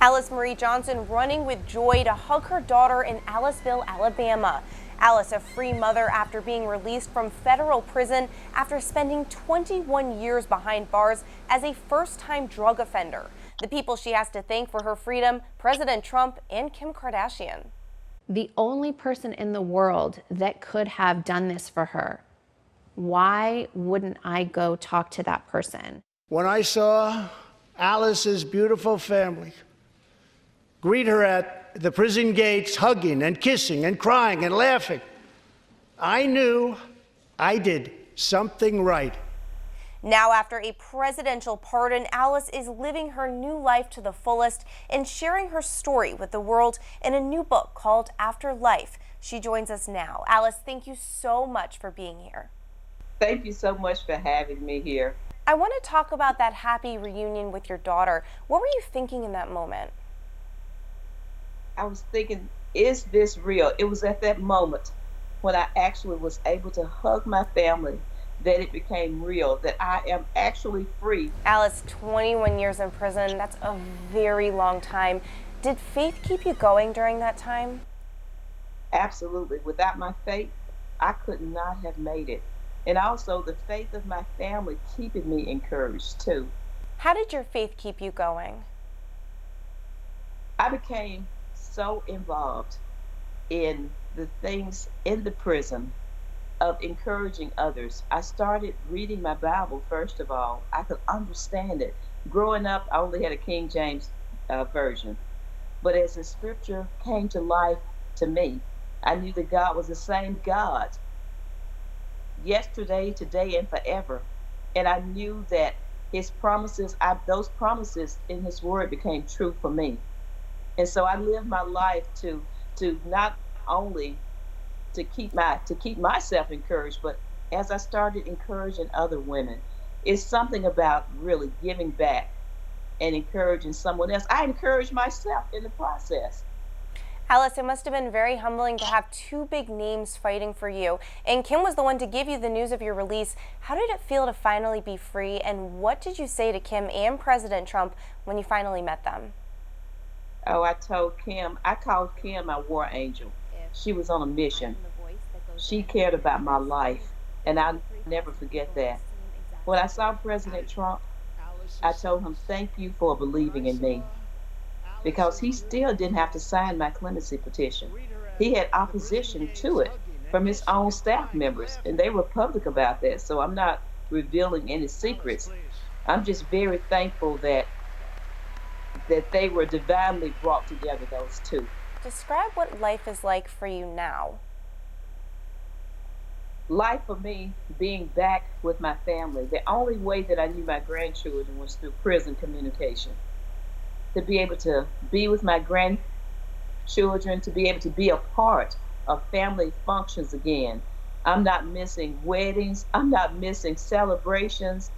Alice Marie Johnson running with joy to hug her daughter in Aliceville, Alabama. Alice, a free mother after being released from federal prison after spending 21 years behind bars as a first-time drug offender. The people she has to thank for her freedom, President Trump and Kim Kardashian. The only person in the world that could have done this for her. Why wouldn't I go talk to that person? When I saw Alice's beautiful family greet her at the prison gates, hugging and kissing and crying and laughing, I knew I did something right. Now, after a presidential pardon, Alice is living her new life to the fullest and sharing her story with the world in a new book called After Life. She joins us now. Alice, thank you so much for being here. Thank you so much for having me here. I want to talk about that happy reunion with your daughter. What were you thinking in that moment? I was thinking, is this real? It was at that moment when I actually was able to hug my family that it became real, that I am actually free. Alice, 21 years in prison, that's a very long time. Did faith keep you going during that time? Absolutely. Without my faith, I could not have made it. And also the faith of my family keeping me encouraged too. How did your faith keep you going? I became so involved in the things in the prison of encouraging others. I started reading my Bible, first of all. I could understand it. Growing up, I only had a King James version. But as the scripture came to life to me, I knew that God was the same God yesterday, today, and forever. And I knew that his promises, those promises in his word became true for me. And so I lived my life to not only to keep myself encouraged, but as I started encouraging other women, it's something about really giving back and encouraging someone else. I encouraged myself in the process. Alice, it must have been very humbling to have two big names fighting for you. And Kim was the one to give you the news of your release. How did it feel to finally be free? And what did you say to Kim and President Trump when you finally met them? Oh, I called Kim my war angel. She was on a mission. She cared about my life, and I'll never forget that. When I saw President Trump, I told him, thank you for believing in me, because he still didn't have to sign my clemency petition. He had opposition to it from his own staff members, and they were public about that, so I'm not revealing any secrets. I'm just very thankful that they were divinely brought together, those two. Describe what life is like for you now. Life for me, being back with my family. The only way that I knew my grandchildren was through prison communication. To be able to be with my grandchildren, to be able to be a part of family functions again. I'm not missing weddings. I'm not missing celebrations.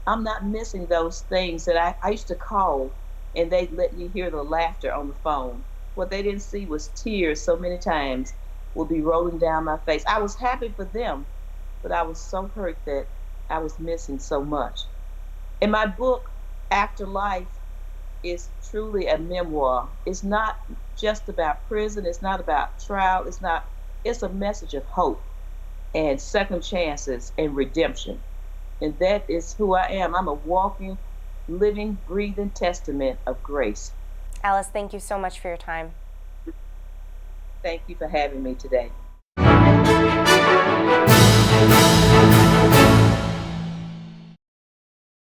I'm not missing those things that I used to call, and they'd let me hear the laughter on the phone. What they didn't see was tears so many times would be rolling down my face. I was happy for them, but I was so hurt that I was missing so much. And my book, After Life, is truly a memoir. It's not just about prison. It's not about trial. It's a message of hope and second chances and redemption. And that is who I am. I'm a walking, living, breathing testament of grace. Alice, thank you so much for your time. Thank you for having me today.